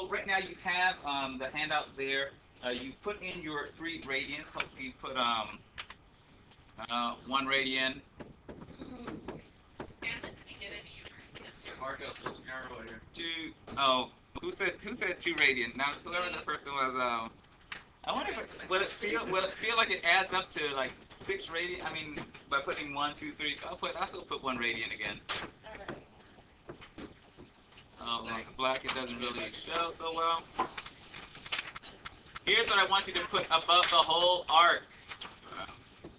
right now you have the handout there. You put in your 3 radians. Hopefully you put 1 radian. Mark out this arrow here. 2. Oh, who said 2 radian? Now whoever the person was. I wonder if will it feel like it adds up to like 6 radian? I mean, by putting 1, 2, 3. So I'll still put 1 radian again. Oh, well, black, it doesn't really show so well. Here's what I want you to put above the whole arc.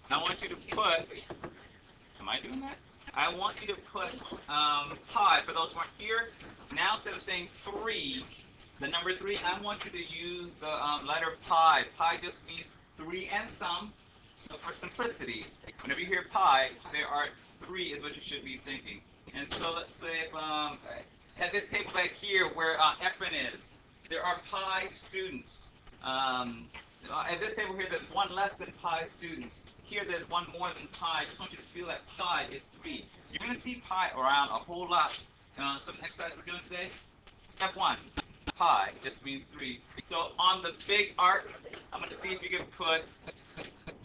I want you to put, am I doing that? I want you to put pi, for those who aren't here. Now instead of saying 3, the number 3, I want you to use the letter pi. Pi just means 3 and some. So for simplicity, whenever you hear pi, there are 3 is what you should be thinking. And so let's say if at this table back here where Efren is, there are pi students. At this table here, there's 1 less than pi students. Here, there's 1 more than pi. I just want you to feel that pi is 3. You're going to see pi around a whole lot. Some exercise we're doing today. Step 1, pi just means 3. So on the big arc, I'm going to see if you can put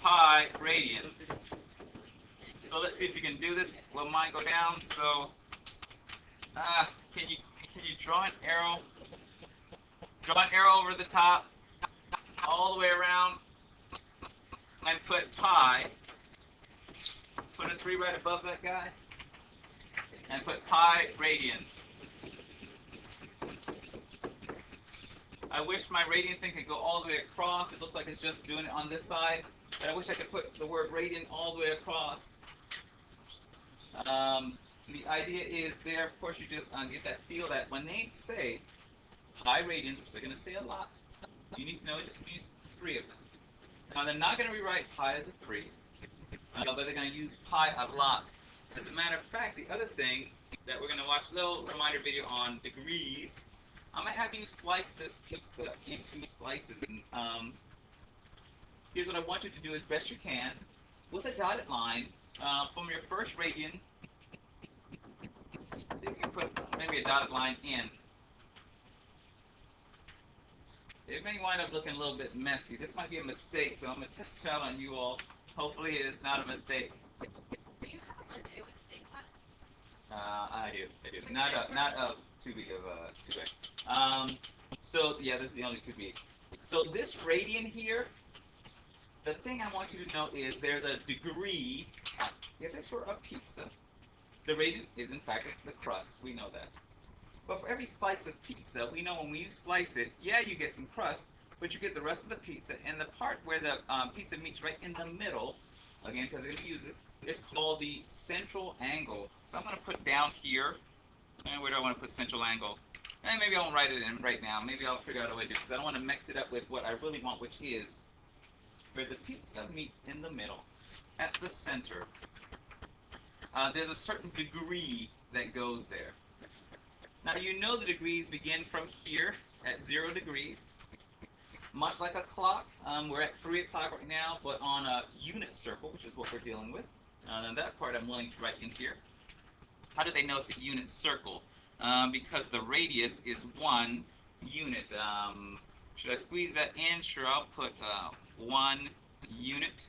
pi radian. So let's see if you can do this. Will mine go down? So can you draw an arrow? Draw an arrow over the top, all the way around, and put pi. Put a 3 right above that guy, and put pi radian. I wish my radian thing could go all the way across. It looks like it's just doing it on this side, but I wish I could put the word radian all the way across. The idea is there, of course, you just get that feel that when they say pi radians, which they're going to say a lot, you need to know it just means 3 of them. Now, they're not going to rewrite pi as a 3, but they're going to use pi a lot. As a matter of fact, the other thing that we're going to watch a little reminder video on degrees. I'm going to have you slice this pizza into slices. And, here's what I want you to do as best you can with a dotted line from your first radian. See if you can put maybe a dotted line in. It may wind up looking a little bit messy. This might be a mistake, so I'm going to test it out on you all. Hopefully it is not a mistake. Do you have a Untitled class? I do. Not a 2B of 2A. So yeah, this is the only 2B. So this radian here, the thing I want you to know is there's a degree. If this were a pizza, the radian is in fact the crust. We know that. But for every slice of pizza, we know when you slice it, yeah, you get some crust, but you get the rest of the pizza. And the part where the pizza meets right in the middle, again, because I'm going to use this, it's called the central angle. So I'm going to put down here. And where do I want to put central angle? And maybe I won't write it in right now. Maybe I'll figure out a way to do it, because I don't want to mix it up with what I really want, which is where the pizza meets in the middle, at the center. There's a certain degree that goes there. Now you know the degrees begin from here at 0 degrees, much like a clock. We're at 3 o'clock right now, but on a unit circle, which is what we're dealing with. And that part I'm willing to write in here. How do they know it's a unit circle? Because the radius is 1 unit. Should I squeeze that in? Sure, I'll put 1 unit.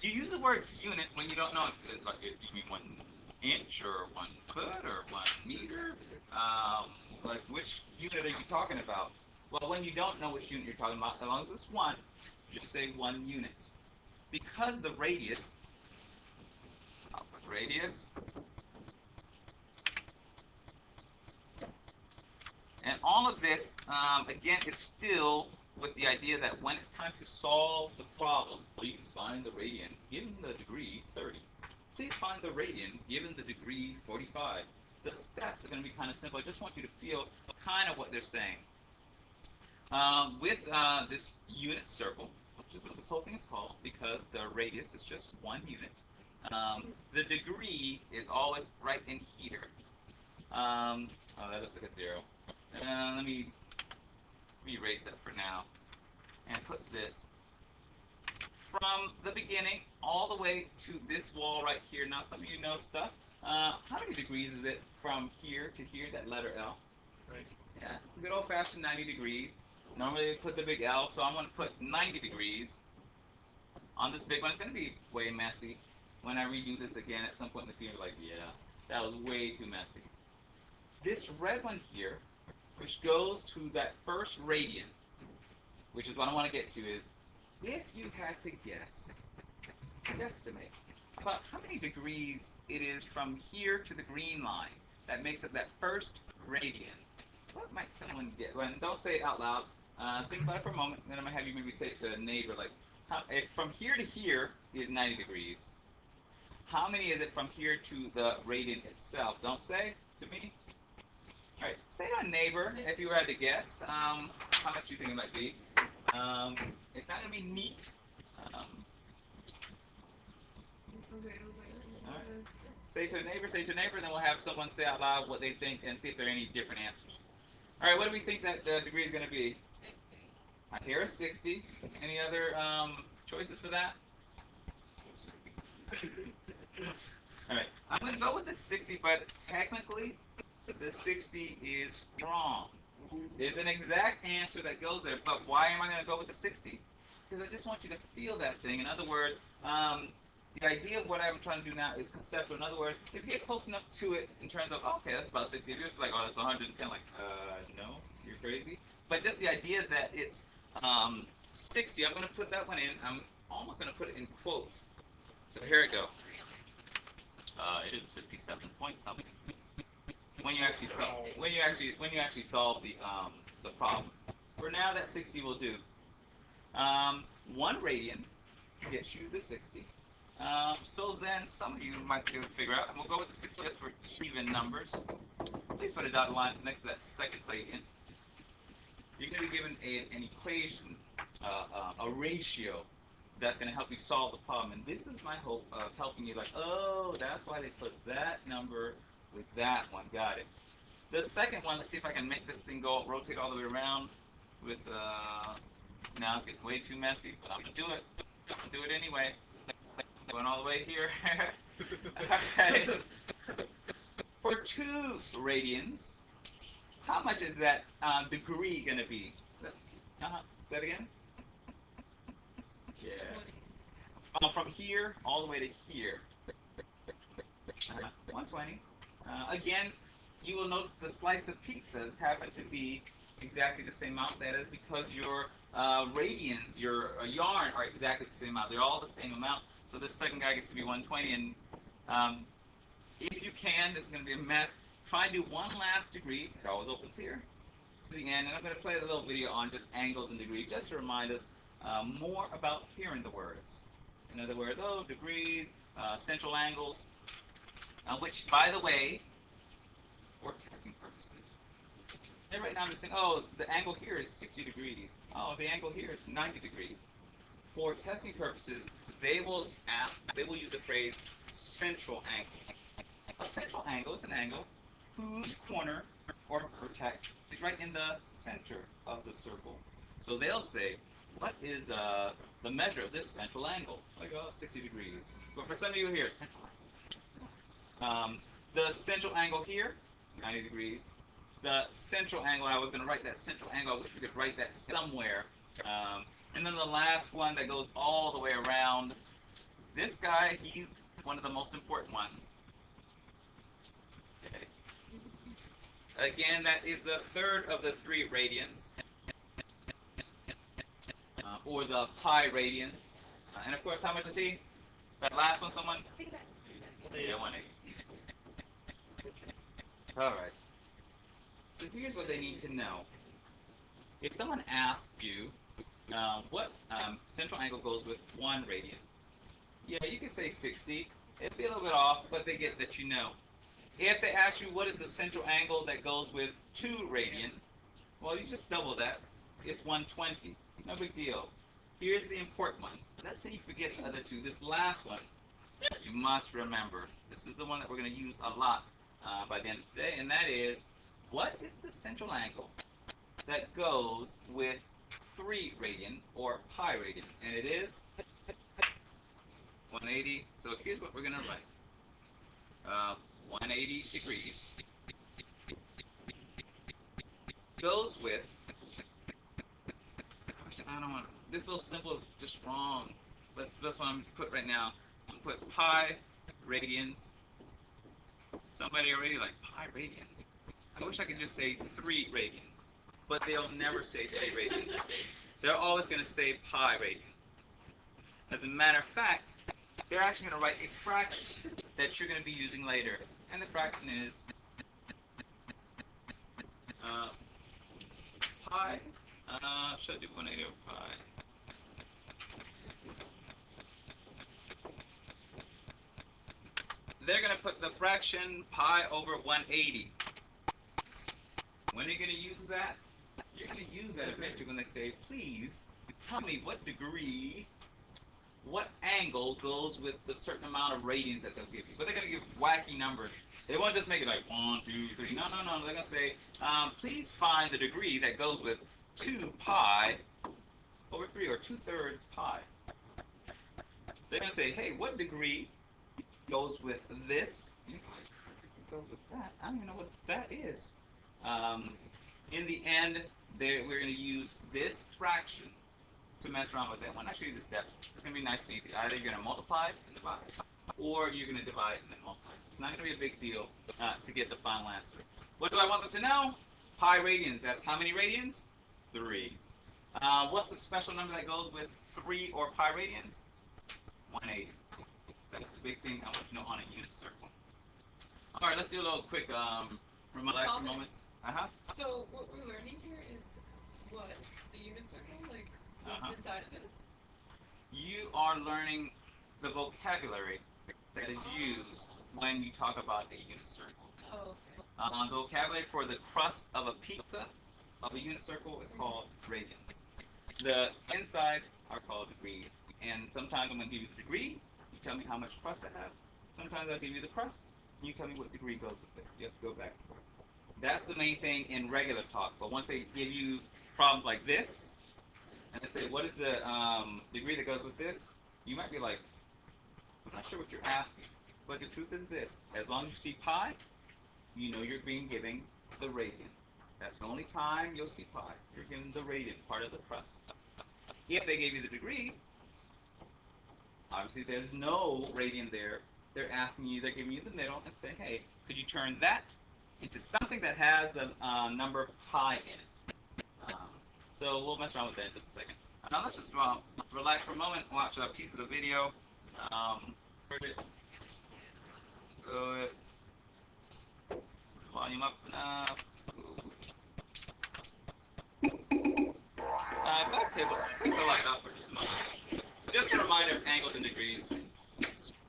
Do you use the word unit when you don't know if like, you mean 1 inch or 1 foot or 1 meter? Like which unit are you talking about? Well, when you don't know which unit you're talking about, as long as it's 1, just say 1 unit. Because the radius, I'll put radius, and all of this, again, is still with the idea that when it's time to solve the problem, please find the radian given the degree 30. Please find the radian given the degree 45. The steps are going to be kind of simple. I just want you to feel kind of what they're saying. With this unit circle, which is what this whole thing is called, because the radius is just 1 unit, the degree is always right in here. Oh, that looks like a 0. Let me erase that for now and put this from the beginning all the way to this wall right here. Now, some of you know stuff. How many degrees is it from here to here, that letter L? Right. good old-fashioned 90 degrees. Normally they put the big L, so I'm going to put 90 degrees on this big one. It's going to be way messy. When I redo this again at some point in the future, like, yeah, that was way too messy. This red one here, which goes to that first radian, which is what I want to get to, is if you had to guesstimate about how many degrees it is from here to the green line that makes it that first radian, what might someone get? Well, don't say it out loud. Think about it for a moment, then I'm going to have you maybe say it to a neighbor, like, if from here to here is 90 degrees, how many is it from here to the radian itself? Don't say to me. All right, say to a neighbor, if you had to guess, how much you think it might be. It's not going to be neat. All right. Say to a neighbor, then we'll have someone say out loud what they think and see if there are any different answers. All right, what do we think that the degree is going to be? 60. I hear a 60. Any other choices for that? All right, I'm going to go with the 60, but technically, the 60 is wrong. There's an exact answer that goes there, but why am I going to go with the 60? Because I just want you to feel that thing. In other words, the idea of what I'm trying to do now is conceptual. In other words, if you get close enough to it in terms of, okay, that's about 60. If you're just like, oh, that's 110, like, no, you're crazy. But just the idea that it's 60, I'm going to put that one in. I'm almost going to put it in quotes. So here it goes. It is 57 point something. When you actually solve the problem. For now, that 60 will do. 1 radian gets you the 60. So then some of you might be able to figure out, and we'll go with the 60 just for even numbers. Please put a dotted line next to that second radian. You're going to be given an equation, a ratio, that's going to help you solve the problem. And this is my hope of helping you, like, oh, that's why they put that number with that one. Got it. The second one, let's see if I can make this thing rotate all the way around with, now it's getting way too messy, but I'm going to do it. I'm going to do it anyway. Going all the way here. Okay. For 2 radians, how much is that degree going to be? Say it again. Yeah. From here all the way to here. 120. Again, you will notice the slice of pizzas happen to be exactly the same amount. That is because your radians, your yarn, are exactly the same amount. They're all the same amount. So this second guy gets to be 120. And if you can, this is going to be a mess. Try and do one last degree. It always opens here to the end. And I'm going to play a little video on just angles and degrees, just to remind us more about hearing the words. In other words, oh, degrees, central angles, which, by the way, for testing purposes. And right now I'm just saying, oh, the angle here is 60 degrees. Oh, the angle here is 90 degrees. For testing purposes, they will use the phrase central angle. A central angle is an angle whose corner or vertex is right in the center of the circle. So they'll say, what is the measure of this central angle? Like, oh, 60 degrees. But for some of you here, central angle. The central angle here, 90 degrees. The central angle, I was going to write that central angle. I wish we could write that somewhere. And then the last one that goes all the way around. This guy, he's one of the most important ones. Okay. Again, that is the third of the 3 radians, or the pi radians. And of course, how much is he? That last one, someone? Yeah, 180. All right. So here's what they need to know. If someone asks you what central angle goes with 1 radian, yeah, you can say 60. It'd be a little bit off, but they get that you know. If they ask you what is the central angle that goes with 2 radians, well, you just double that. It's 120. No big deal. Here's the important one. Let's say you forget the other 2. This last one, you must remember. This is the one that we're going to use a lot by the end of the day, and that is, what is the central angle that goes with 3 radian, or pi radian? And it is 180. So here's what we're going to write. 180 degrees goes with, I don't want, this little symbol is just wrong. That's what I'm put right now. I'm put pi radians. Somebody already like pi radians. I wish I could just say 3 radians, but they'll never say 3 radians. They're always going to say pi radians. As a matter of fact, they're actually going to write a fraction that you're going to be using later, and the fraction is pi. Should I do 1/8 over pi? They're going to put the fraction pi over 180. When are you going to use that? You're going to use that eventually when they say, please tell me what degree, what angle goes with the certain amount of radians that they'll give you. But they're going to give wacky numbers. They won't just make it like 1, 2, 3. No. They're going to say, please find the degree that goes with 2 pi over 3, or 2/3 pi. They're going to say, hey, what degree goes with this? Goes with that? I don't even know what that is. In the end, we're going to use this fraction to mess around with it. Well, not show you the steps. It's going to be nice and easy. Either you're going to multiply it and divide, or you're going to divide and then multiply. So it's not going to be a big deal to get the final answer. What do I want them to know? Pi radians. That's how many radians? 3. What's the special number that goes with 3 or pi radians? 1/8. That's the big thing I want you to know on a unit circle. All right, let's do a little quick relaxing moments. So what we're learning here is what? The unit circle? Like, what's inside of it? You are learning the vocabulary that is used when you talk about a unit circle. Oh, okay. The vocabulary for the crust of a pizza of a unit circle is called radians. The inside are called degrees. And sometimes I'm going to give you the degree, you tell me how much crust I have. Sometimes I'll give you the crust, and you tell me what degree goes with it. You have to go back and forth. That's the main thing in regular talk. But once they give you problems like this, and they say, what is the degree that goes with this? You might be like, I'm not sure what you're asking. But the truth is this. As long as you see pi, you know you're being given the radian. That's the only time you'll see pi. You're given the radian, part of the crust. If they gave you the degree, obviously there's no radian there. They're giving you the middle and saying, hey, could you turn that into something that has the number pi in it? So we'll mess around with that in just a second. Now let's just relax for a moment, watch a piece of the video. Good. Volume up enough. Back table. Take the light off for just a moment. Just a reminder of angles and degrees.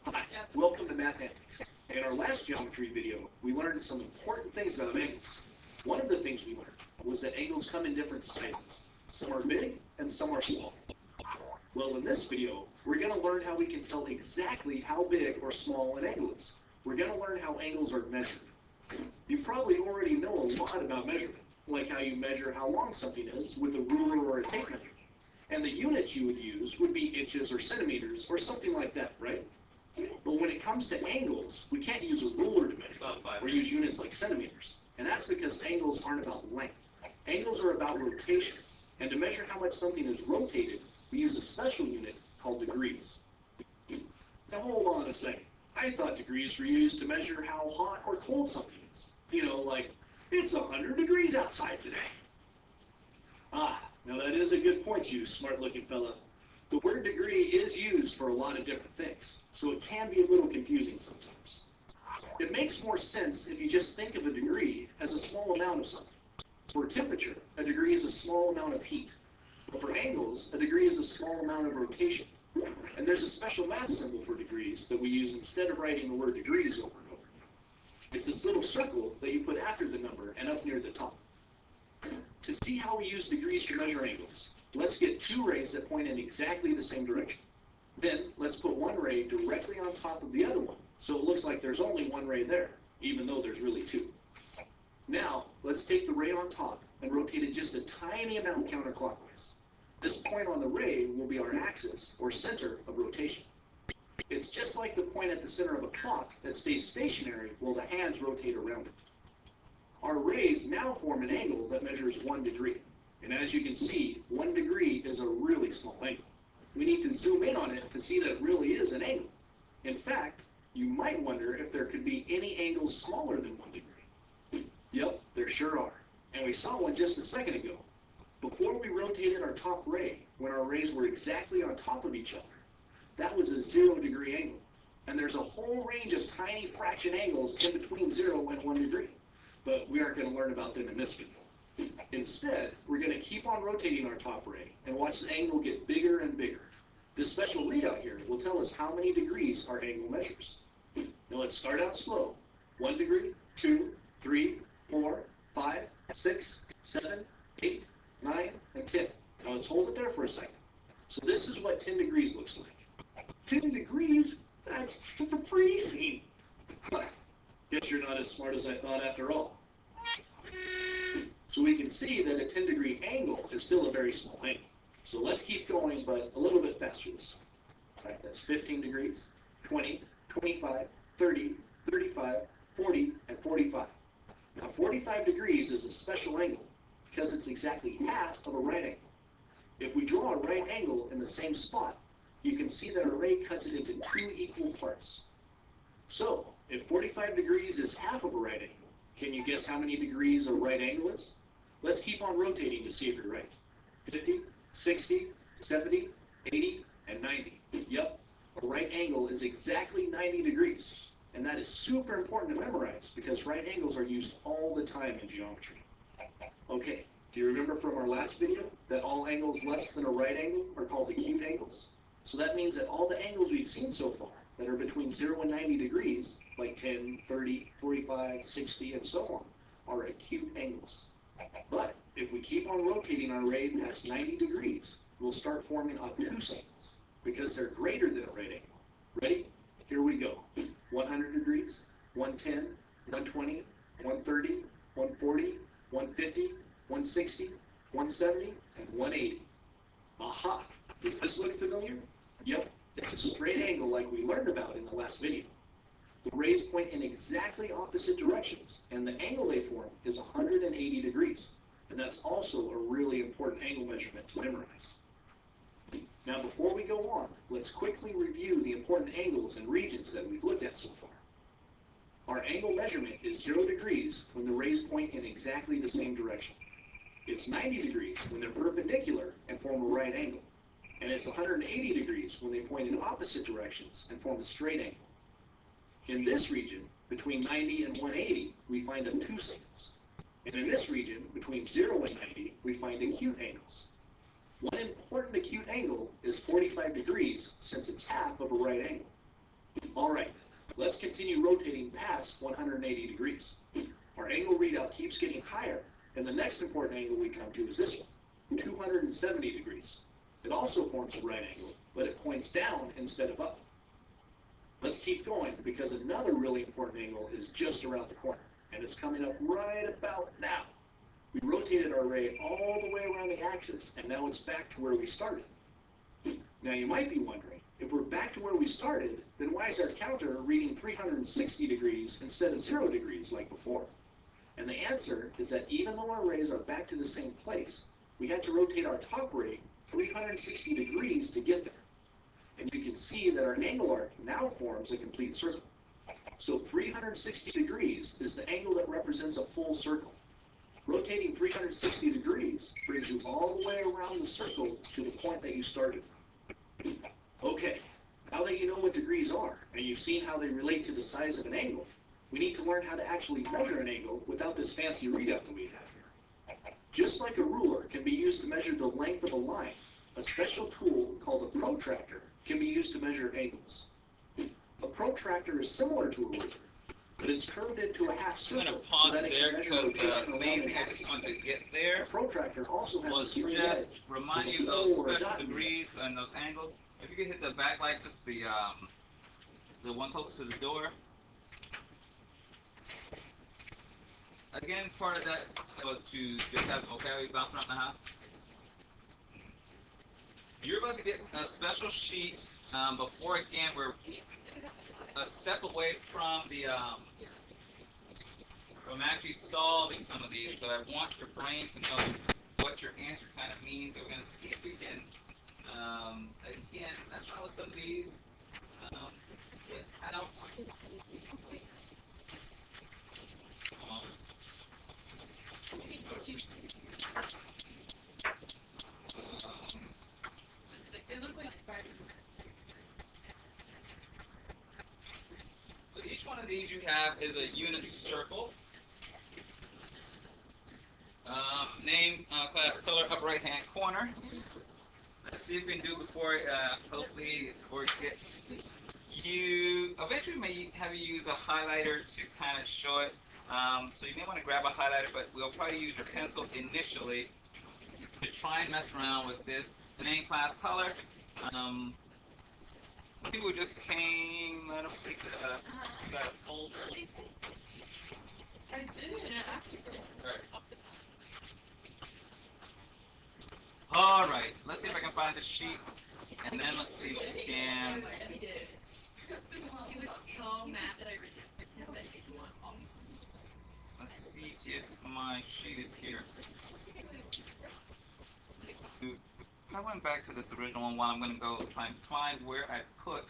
Hi, welcome to Math Antics. In our last geometry video, we learned some important things about angles. One of the things we learned was that angles come in different sizes. Some are big and some are small. Well, in this video, we're going to learn how we can tell exactly how big or small an angle is. We're going to learn how angles are measured. You probably already know a lot about measurement, like how you measure how long something is with a ruler or a tape measure. And the units you would use would be inches or centimeters or something like that, right? But when it comes to angles, we can't use a ruler to measure, or use units like centimeters. And that's because angles aren't about length. Angles are about rotation. And to measure how much something is rotated, we use a special unit called degrees. Now hold on a second. I thought degrees were used to measure how hot or cold something is. You know, like, it's 100 degrees outside today. Ah, now that is a good point, you smart-looking fella. The word degree is used for a lot of different things, so it can be a little confusing sometimes. It makes more sense if you just think of a degree as a small amount of something. For temperature, a degree is a small amount of heat. But for angles, a degree is a small amount of rotation. And there's a special math symbol for degrees that we use instead of writing the word degrees over and over. It's this little circle that you put after the number and up near the top. To see how we use degrees to measure angles, let's get 2 rays that point in exactly the same direction. Then, let's put one ray directly on top of the other one, so it looks like there's only one ray there, even though there's really 2. Now, let's take the ray on top and rotate it just a tiny amount counterclockwise. This point on the ray will be our axis, or center, of rotation. It's just like the point at the center of a clock that stays stationary while the hands rotate around it. Our rays now form an angle that measures 1 degree. And as you can see, 1 degree is a really small angle. We need to zoom in on it to see that it really is an angle. In fact, you might wonder if there could be any angles smaller than 1 degree. Yep, there sure are. And we saw one just a second ago. Before we rotated our top ray, when our rays were exactly on top of each other, that was a 0 degree angle. And there's a whole range of tiny fraction angles in between 0 and 1 degree. But we aren't going to learn about them in this video. Instead, we're going to keep on rotating our top ray and watch the angle get bigger and bigger. This special readout here will tell us how many degrees our angle measures. Now let's start out slow. 1 degree, 2, 3, 4, 5, 6, 7, 8, 9, and 10. Now let's hold it there for a second. So this is what 10 degrees looks like. 10 degrees? That's freezing. Guess you're not as smart as I thought after all. So we can see that a 10 degree angle is still a very small angle. So let's keep going, but a little bit faster this time. All right, that's 15 degrees, 20, 25, 30, 35, 40, and 45. Now 45 degrees is a special angle because it's exactly half of a right angle. If we draw a right angle in the same spot, you can see that our ray cuts it into 2 equal parts. So, if 45 degrees is half of a right angle, can you guess how many degrees a right angle is? Let's keep on rotating to see if you're right. 50, 60, 70, 80, and 90. Yep, a right angle is exactly 90 degrees. And that is super important to memorize because right angles are used all the time in geometry. Okay, do you remember from our last video that all angles less than a right angle are called acute angles? So that means that all the angles we've seen so far that are between 0 and 90 degrees, like 10, 30, 45, 60, and so on, are acute angles. But if we keep on rotating our ray past 90 degrees, we'll start forming obtuse angles because they're greater than a right angle. Ready? Here we go. 100 degrees, 110, 120, 130, 140, 150, 160, 170, and 180. Aha! Does this look familiar? Yep, it's a straight angle like we learned about in the last video. The rays point in exactly opposite directions, and the angle they form is 180 degrees. And that's also a really important angle measurement to memorize. Now before we go on, let's quickly review the important angles and regions that we've looked at so far. Our angle measurement is 0 degrees when the rays point in exactly the same direction. It's 90 degrees when they're perpendicular and form a right angle. And it's 180 degrees when they point in opposite directions and form a straight angle. In this region, between 90 and 180, we find obtuse angles. And in this region, between 0 and 90, we find acute angles. One important acute angle is 45 degrees since it's half of a right angle. All right, let's continue rotating past 180 degrees. Our angle readout keeps getting higher, and the next important angle we come to is this one, 270 degrees. It also forms a right angle, but it points down instead of up. Let's keep going because another really important angle is just around the corner, and it's coming up right about now. We rotated our ray all the way around the axis, and now it's back to where we started. Now you might be wondering, if we're back to where we started, then why is our counter reading 360 degrees instead of 0 degrees like before? And the answer is that even though our rays are back to the same place, we had to rotate our top ray 360 degrees to get there. And you can see that our angle arc now forms a complete circle. So 360 degrees is the angle that represents a full circle. Rotating 360 degrees brings you all the way around the circle to the point that you started from. Okay, now that you know what degrees are, and you've seen how they relate to the size of an angle, we need to learn how to actually measure an angle without this fancy readout that we have here. Just like a ruler can be used to measure the length of a line, a special tool called a protractor can be used to measure angles. A protractor is similar to a ruler, but it's curved into a half I'm going circle to pause so that it there can measure because rotation the around main an thing I axis. just want to get there A protractor also has a was straight just edge remind with you a those hole or a special dot in it. degrees and those angles. If you could hit the backlight, just the one closest to the door. Again, part of that was to just have vocabulary bounce around the house. You're about to get a special sheet before again we're a step away from the I'm actually solving some of these, but I want your brain to know what your answer kind of means. So we're going to see if we can, again, mess around with some of these. Get out. They look like spiders. So each one of these you have is a unit circle. Name, class, color, upper right hand corner. Let's see if we can do before, hopefully, before it gets. You eventually may have you use a highlighter to kind of show it. So you may want to grab a highlighter, but we'll probably use your pencil initially to try and mess around with this. Name, class, color. People just came. I don't think you got a full. I did it and it actually Alright. All right, let's see if I can find the sheet, and then let's see if we can. He did. He was so mad that I rejected him that he won. Let's see if my sheet is here. I went back to this original one while I'm going to go try and find where I put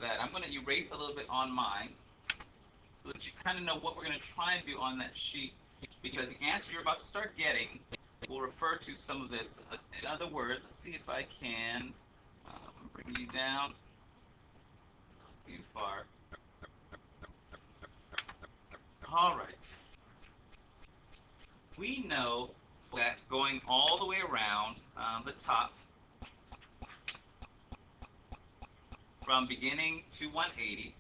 that. I'm going to erase a little bit on mine so that you kind of know what we're going to try and do on that sheet, because the answer you're about to start getting will refer to some of this. In other words, let's see if I can bring you down too far. All right. We know that going all the way around the top, from beginning to 180,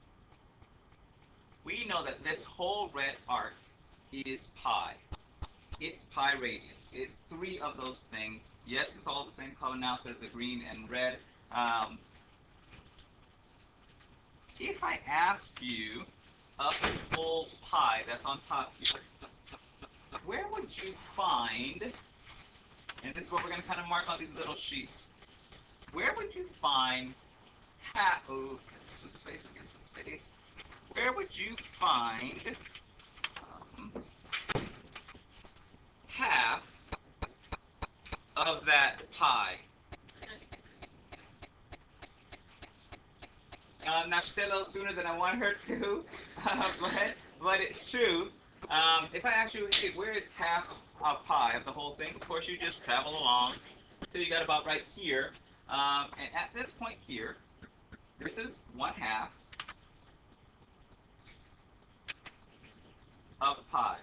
we know that this whole red arc is pi. It's pi radians. It's three of those things. Yes, it's all the same color now, so the green and red. If I ask you of the full pi that's on top here, where would you find, and this is what we're going to kind of mark on these little sheets, where would you find half, oh, some space, some space, where would you find half of that pi? Now she said a little sooner than I want her to, but it's true. If I ask you, hey, where is half of pi of the whole thing? Of course, you just travel along till you got about right here. And at this point here, this is 1/2 of pi.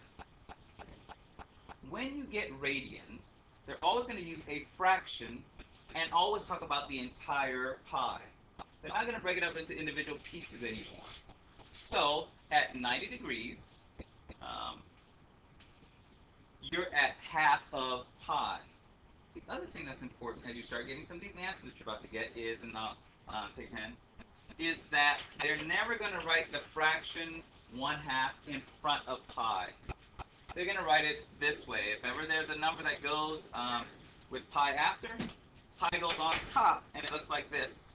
When you get radians, they're always going to use a fraction and always talk about the entire pi. They're not going to break it up into individual pieces anymore. So at 90 degrees, you're at half of pi. The other thing that's important as you start getting some of these answers that you're about to get is, and I'll take a pen, is that they're never going to write the fraction 1/2 in front of pi. They're going to write it this way. If ever there's a number that goes with pi after, pi goes on top, and it looks like this.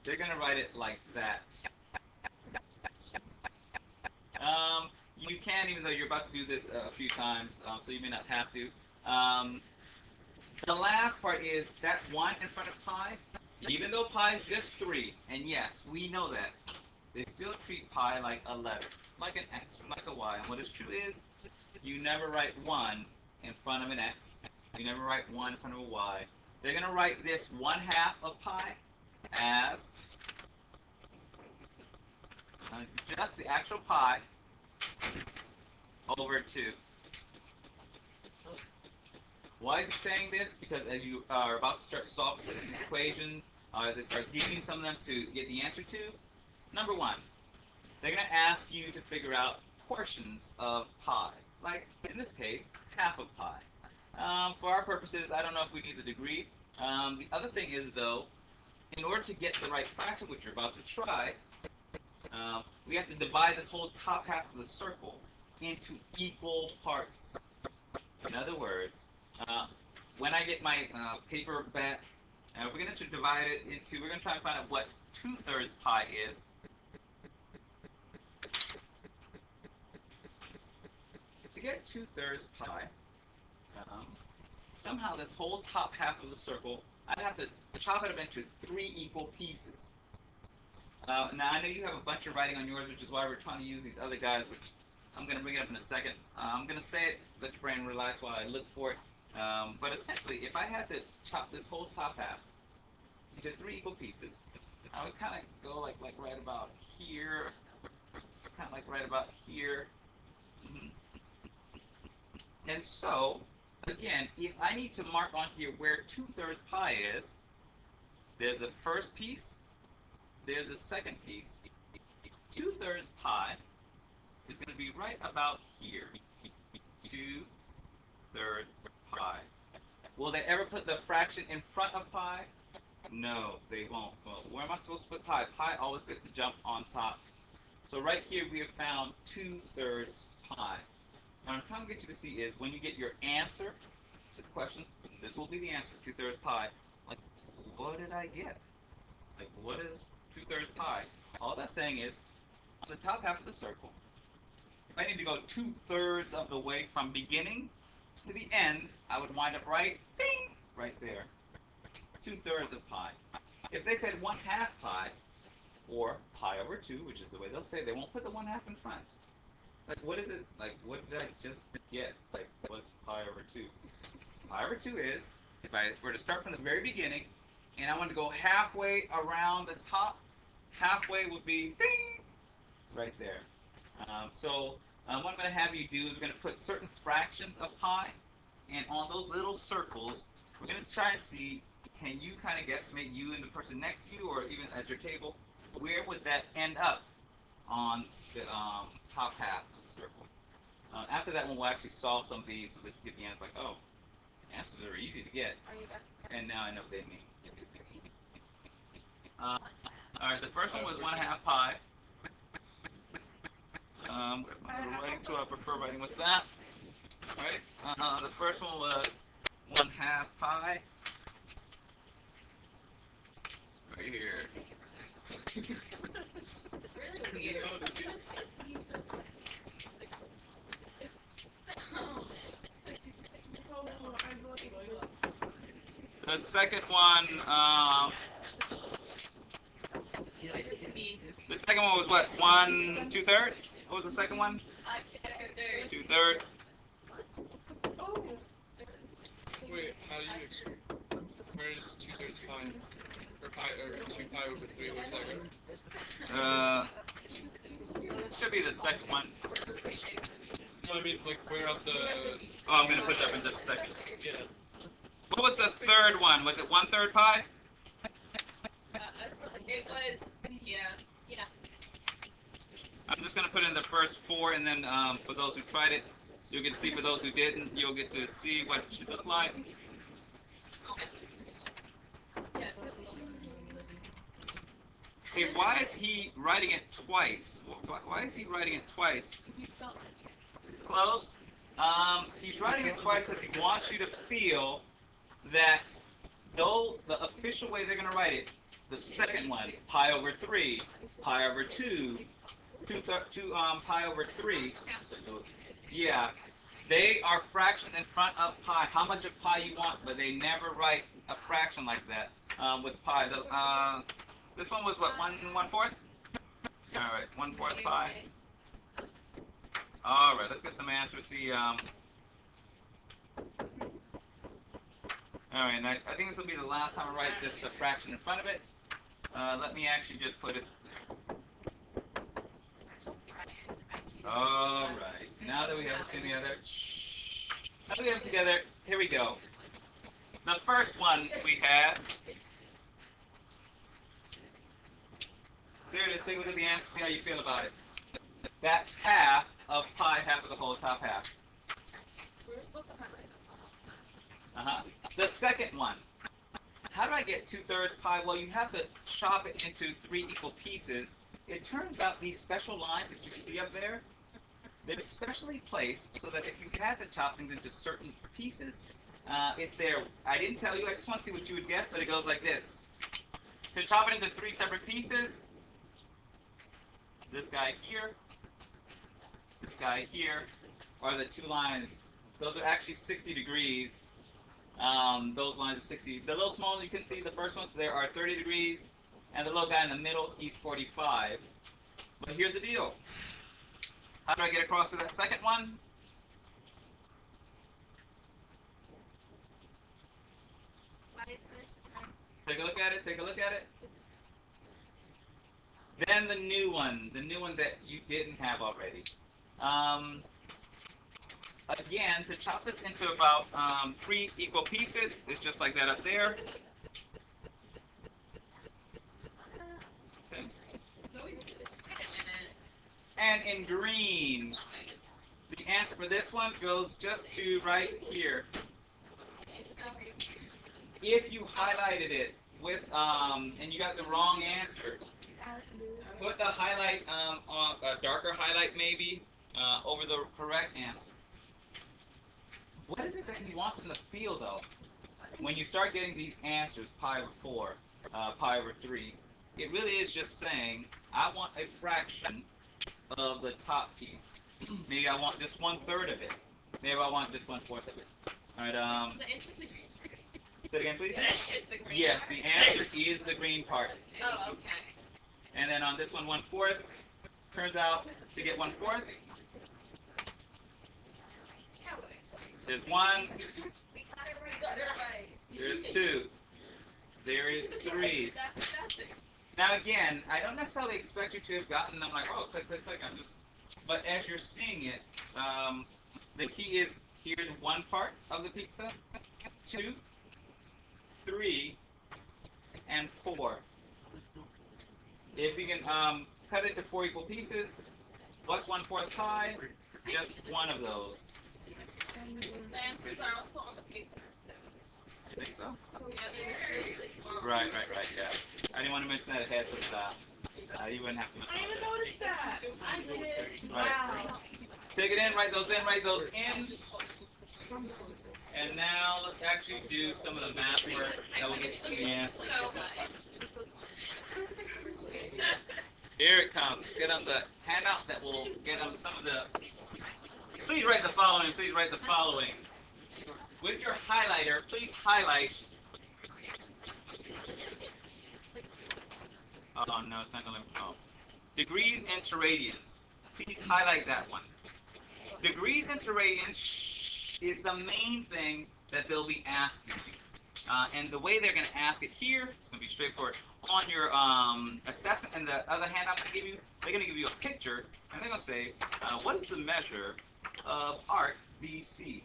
They're going to write it like that. You can, even though you're about to do this a few times, so you may not have to. The last part is that 1 in front of pi, even though pi is just 3, and yes, we know that, they still treat pi like a letter, like an x, like a y. And what is true is, you never write 1 in front of an x. You never write 1 in front of a y. They're going to write this 1/2 of pi as just the actual pi over 2. Why is it saying this? Because as you are about to start solving these equations, as they start giving you some of them to get the answer to, number 1, they're going to ask you to figure out portions of pi. Like, in this case, half of pi. For our purposes, I don't know if we need the degree. The other thing is, though, in order to get the right fraction, which you're about to try, we have to divide this whole top half of the circle into equal parts. In other words, when I get my paper back And we're going to divide it into, we're going to try and find out what 2/3 pi is. To get 2/3 pi, somehow this whole top half of the circle, I'd have to chop it up into 3 equal pieces. Now, I know you have a bunch of writing on yours, which is why we're trying to use these other guys, which I'm going to bring it up in a second. I'm going to say it, let your brain relax while I look for it. But essentially, if I had to chop this whole top half into 3 equal pieces, I would kind of go like right about here, kind of like right about here. And so, again, if I need to mark on here where 2/3 pi is, there's the first piece, there's the second piece. 2/3 pi is going to be right about here. 2/3 pi. Will they ever put the fraction in front of pi? No, they won't. Well, where am I supposed to put pi? Pi always gets to jump on top. So right here we have found 2/3 pi. What I'm trying to get you to see is when you get your answer to the questions, this will be the answer, 2/3 pi. Like, what did I get? Like, what is 2/3 pi? All that's saying is, on the top half of the circle, if I need to go 2/3 of the way from beginning to the end, I would wind up right, bing, right there. 2/3 of pi. If they said 1/2 pi, or pi over 2, which is the way they'll say it, they won't put the 1/2 in front. Like, what is it? Like, what did I just get? Like, what's pi over 2? Pi over 2 is, if I were to start from the very beginning, and I want to go halfway around the top, halfway would be, bing, right there. So what I'm going to have you do is we're going to put certain fractions of pi, and on those little circles, we're going to try and see, can you kind of guesstimate, you and the person next to you, or even at your table, where would that end up on the top half of the circle? After that one, we'll actually solve some of these so that you get the answer like, oh, answers are easy to get. And now I know what they mean. All right, the first one was 1/2 pi. Writing to, I prefer writing with that. All right, the first one was 1/2 pi. Right here. The second one, was what? 2/3? What was the second one? 2/3. Wait, how do you where is 2/3 pi? Or pi, or 2 pi over 3, where's that go? Should be the second one. No, I mean, like, where else Oh, I'm going to put that in just a second. yeah. What was the third one? Was it 1/3 pi? It was, yeah. I'm just going to put in the first 4, and then for those who tried it, you'll get to see. For those who didn't, you'll get to see what it should look like. Okay, why is he writing it twice? Why is he writing it twice? Close. He's writing it twice because he wants you to feel that though the official way they're going to write it, the second one, pi over 3, pi over 2, pi over 3, yeah, they are fractions in front of pi. How much of pi you want, but they never write a fraction like that with pi. This one was what, 1/4? All right, 1/4 pi. All right, let's get some answers. See, all right, and I think this will be the last time I write just the fraction in front of it. Let me actually just put it. All right, now that we have it together, here we go. The first one we had. There it is. Take a look at the answer. See how you feel about it. That's half of pi, half of the whole top half. We were supposed to have The second one. How do I get 2/3 pi? Well, you have to chop it into 3 equal pieces. It turns out these special lines that you see up there, they're specially placed so that if you had to chop things into certain pieces, it's there. I didn't tell you. I just want to see what you would guess, but it goes like this. To chop it into 3 separate pieces, this guy here, this guy here, are the 2 lines. Those are actually 60 degrees. Those lines are 60. The little small ones, you can see the first ones, there are 30 degrees. And the little guy in the middle, he's 45. But here's the deal. How do I get across to that second one? Take a look at it, take a look at it. Then the new one that you didn't have already. Again, to chop this into about 3 equal pieces, it's just like that up there. Okay. And in green, the answer for this one goes just to right here. If you highlighted it with, and you got the wrong answer, put the highlight on a darker highlight maybe over the correct answer. What is it that he wants in the field though? When you start getting these answers, pi over 4, pi over 3, it really is just saying, I want a fraction of the top piece. Maybe I want just 1/3 of it. Maybe I want just 1/4 of it. All right. Say it again, please. Yes, the answer is the green part. Oh, okay. And then on this one, 1/4. Turns out to get 1/4. There's 1. There's 2. There is 3. Now again, I don't necessarily expect you to have gotten them like, oh, click, click, click. But as you're seeing it, the key is here's 1 part of the pizza, 2, 3, and 4. If we can cut it to 4 equal pieces, what's 1/4 pie? Just 1 of those. The answers are also on the paper. You think so? Yeah, they're really small. Right, yeah. I didn't want to mention that ahead so that you wouldn't have to mention I didn't even notice that. I did. Right. Wow. Take it in, write those in. And now let's actually do some of the math work that will get you the answer. Here it comes. Let's get on the handout that will get on some of the... Please write the following. With your highlighter, please highlight... Oh, no, it's not going to... Oh. Degrees into radians. Please highlight that one. Degrees into radians is the main thing that they'll be asking you. And the way they're going to ask it here, it's going to be straightforward. On your assessment and the other handout they give you, they're going to give you a picture, and they're going to say, what is the measure of arc BC?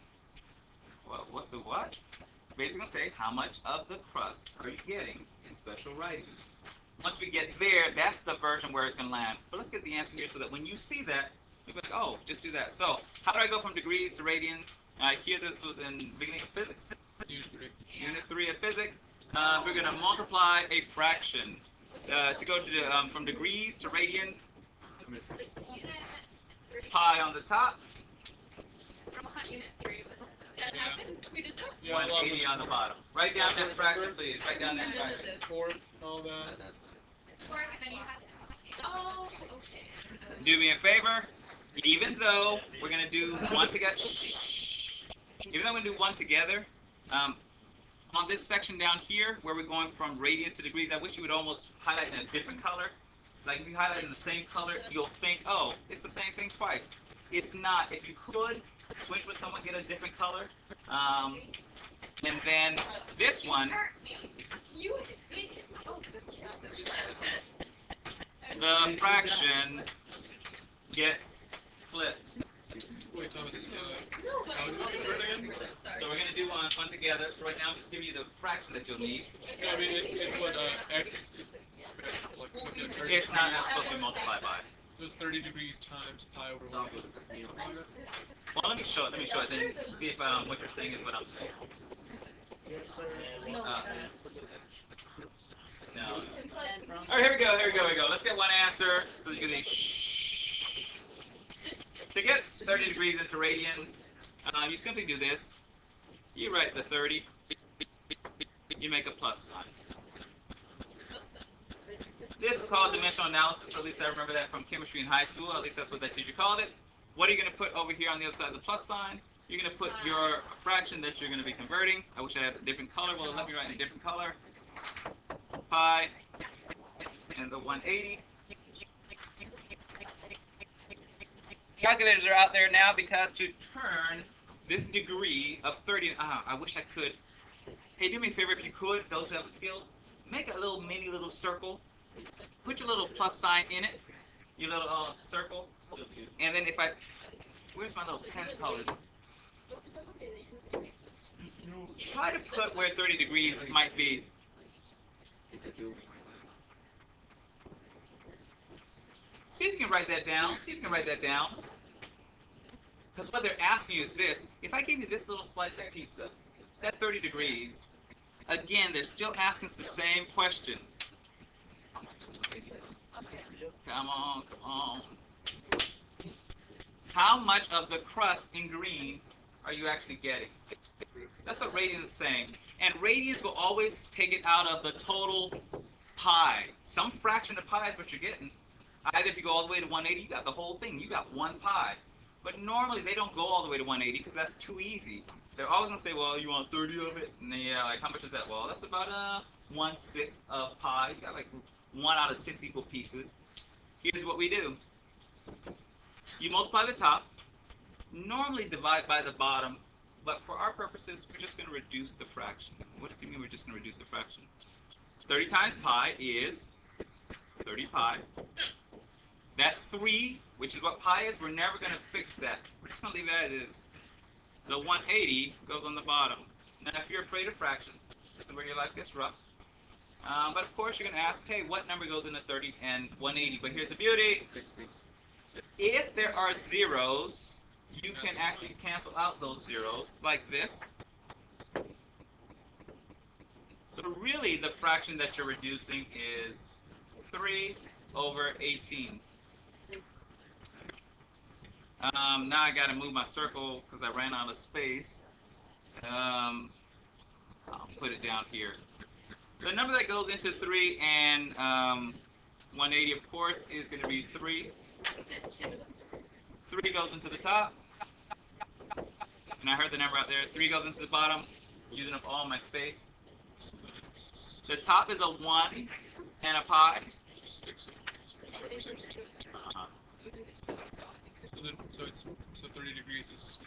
Well, what's the what? Basically going to say, how much of the crust are you getting in special writing? Once we get there, that's the version where it's going to land. But let's get the answer here so that when you see that, you're like, oh, just do that. So, how do I go from degrees to radians? Here, this was in beginning of physics. Unit 3 of physics. We're going to multiply a fraction. To go to from degrees to radians, pi on the top, 180 on the bottom. Write down that fraction, please. Write down that fraction. Torque, all that. Oh, okay. Do me a favor. Even though we're going to do one together, on this section down here, where we're going from radians to degrees, I wish you would almost highlight in a different color. Like if you highlight in the same color, you'll think, oh, it's the same thing twice. It's not. If you could, switch with someone, get a different color. And then this one, the fraction gets flipped. Wait, Thomas, So we're going to do one together. So right now I'm just giving you the fraction that you'll need. yeah, I mean, it's what, X, like, what the turn It's not supposed to be multiplied by. So it's 30 degrees times pi over 1. Well, let me show it, then see if what you're saying is what I'm saying. No. All right, here we go. Let's get one answer. So you can say to get 30 degrees into radians, you simply do this. You write the 30. You make a plus sign. This is called dimensional analysis. At least I remember that from chemistry in high school. At least that's what that teacher called it. What are you going to put over here on the other side of the plus sign? You're going to put your fraction that you're going to be converting. I wish I had a different color. Well, let me write in a different color. Pi and the 180. Calculators are out there now because to turn this degree of 30, I wish I could. Hey, do me a favor if you could, those who have the skills, make a little mini little circle. Put your little plus sign in it, your little circle. And then if I, where's my little pen color? Try to put where 30 degrees might be. See if you can write that down. See if you can write that down. Because what they're asking you is this. If I gave you this little slice of pizza, at 30 degrees, again, they're still asking us the same question. Come on, come on. How much of the crust in green are you actually getting? That's what Radians is saying. And Radians will always take it out of the total pie. Some fraction of pi is what you're getting. Either if you go all the way to 180, you got the whole thing. You got one pi. But normally they don't go all the way to 180 because that's too easy. They're always going to say, well, you want 30 of it? And then, yeah, like, how much is that? Well, that's about 1/6 of pi. You got like 1 out of 6 equal pieces. Here's what we do. You multiply the top. Normally divide by the bottom. But for our purposes, we're just going to reduce the fraction. What does it mean we're just going to reduce the fraction? 30 times pi is 30 pi. That 3, which is what pi is, we're never going to fix that. We're just going to leave it as is. The 180 goes on the bottom. Now, if you're afraid of fractions, this is where your life gets rough. But of course, you're going to ask, hey, what number goes into 30 and 180? But here's the beauty. If there are zeros, you can actually cancel out those zeros like this. So really, the fraction that you're reducing is 3 over 18. Now I got to move my circle because I ran out of space. I'll put it down here. The number that goes into 3 and 180, of course, is going to be 3. 3 goes into the top. And I heard the number out there. 3 goes into the bottom, using up all my space. The top is a 1 and a pi. So 30 degrees is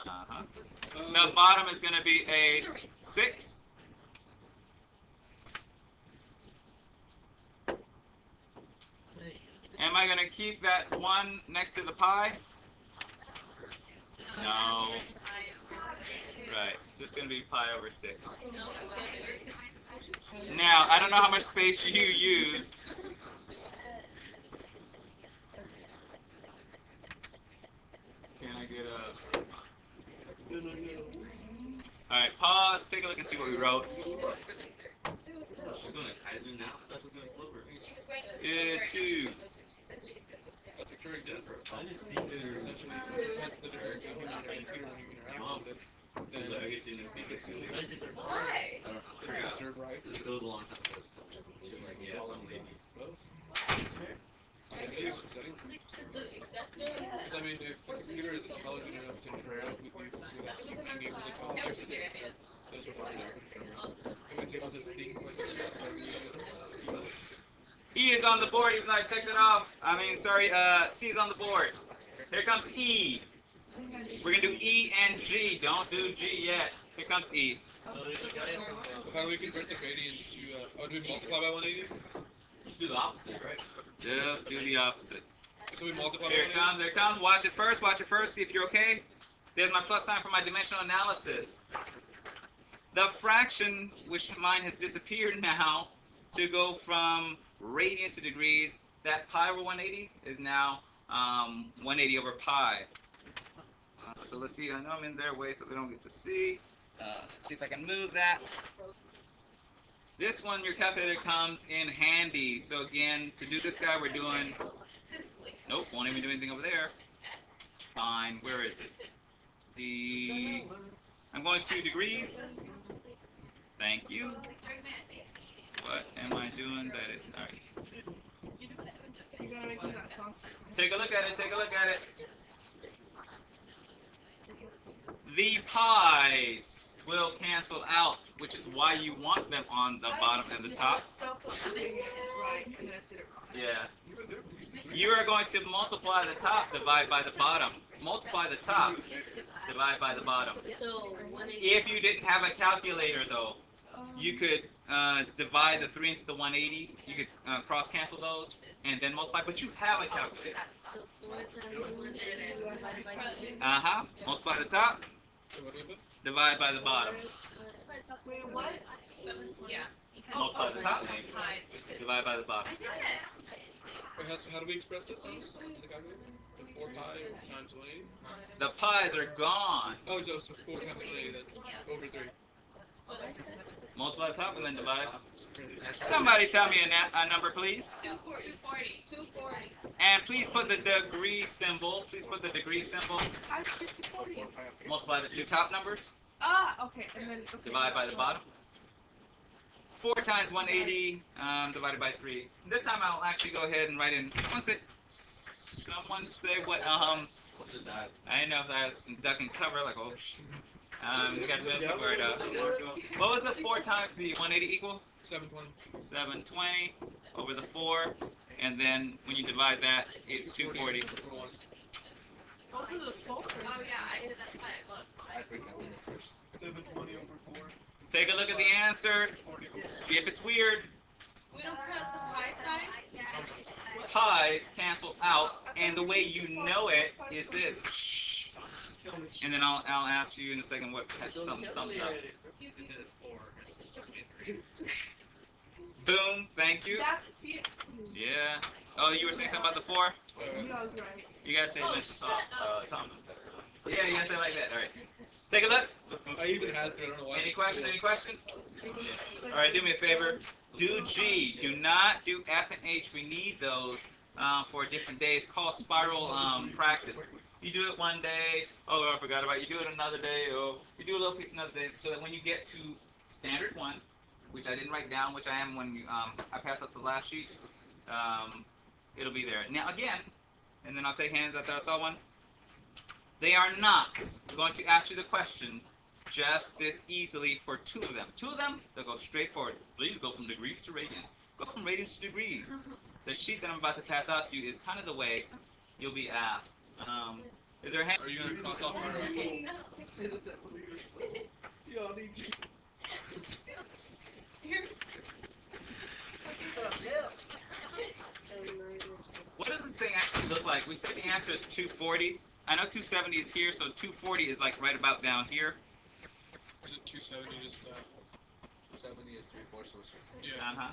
100%. The bottom is going to be a 6. Am I going to keep that 1 next to the pi? No. Right. Just going to be pi over 6. Now, I don't know how much space you used. Can I get a... Alright, pause, take a look and see what we wrote. She's going to Kaiser now? That's what's going slower. 2. That's a correct answer. I didn't think That's the difference between human and computer when you interact with it. Then I get you in physics and Why? serve rights. It goes a long time ago. Like, yeah, some lady. Both. I mean, if the computer is intelligent enough to interact with you without being able to complex, that's what I'm doing. It would take all this reading. E is on the board. He's like, check it off. C is on the board. Here comes E. We're going to do E and G. Don't do G yet. Here comes E. So how do we convert the Radians to, do we multiply by 180? Just do the opposite, right? Just do the opposite. So we multiply by Here it 180? comes. Here it comes. Watch it first. Watch it first. See if you're okay. There's my plus sign for my dimensional analysis. The fraction, which mine has disappeared now, to go from radians to degrees, that pi over 180 is now 180 over pi. So let's see. I know I'm in their way, so they don't get to see. Let's see if I can move that. This one, your calculator comes in handy. So again, to do this guy, we're doing... Nope, won't even do anything over there. Fine, where is it? I'm going to degrees. Thank you. What am I doing? That is, all right. You gotta make me that song. Take a look at it, take a look at it. The pies will cancel out, which is why you want them on the bottom and the top. Yeah. You are going to multiply the top, divide by the bottom. Multiply the top, divide by the bottom. If you didn't have a calculator, though, you could divide the 3 into the 180. You could cross cancel those and then multiply, but you have a calculator. Multiply the top, divide by the bottom. Wait, what? Yeah. Multiply the top, divide by the bottom. Wait, so how do we express this now? The calculator? The 4 pi times 180? The pies are gone. Oh, so 4 times 180, that's over 3. Multiply the top and then divide. Somebody tell me a number, please. 240. And please put the degree symbol. Please put the degree symbol. I did 240. Multiply the two top numbers. Okay, and then okay. Divide by the bottom. 4 times 180 divided by 3. This time I'll actually go ahead and write in. Someone say what? I didn't know if I was duck and cover. Like, oh. We got to figure it out. What was the 4 times the 180 equals? 720. 720 over the 4, and then when you divide that, it's 240. Those are the solstice. Oh yeah, I did that time. Look. 720 over 4. Take a look at the answer. See if it's weird. We don't cut the pi sign? Pies cancel out, and the way you know it is this. And then I'll ask you in a second what something up. Boom, thank you. That's it. Yeah. Oh, you were saying something about the 4? You guys right. You gotta say Mr. Thomas. Yeah, you gotta say it like that. All right. Take a look. I even had 3, I don't know why. Any question? Any question? All right, do me a favor. Do G. Do not do F and H. We need those for a different day. It's called spiral practice. You do it one day. Oh, I forgot about it. You do it another day. Oh, you do a little piece another day. So that when you get to standard 1, which I didn't write down, which I am when you, I pass up the last sheet, it'll be there. Now again, and then I'll take hands after I saw one. They are not going to ask you the question just this easily for 2 of them. 2 of them, they'll go straight forward. Please go from degrees to radians. Go from radians to degrees. The sheet that I'm about to pass out to you is kind of the way you'll be asked. Is there a hand? Are you going to cross off my What does this thing actually look like? We said the answer is 240. I know 270 is here, so 240 is like right about down here. Is it 270 just 270 is 3/4, so it's yeah.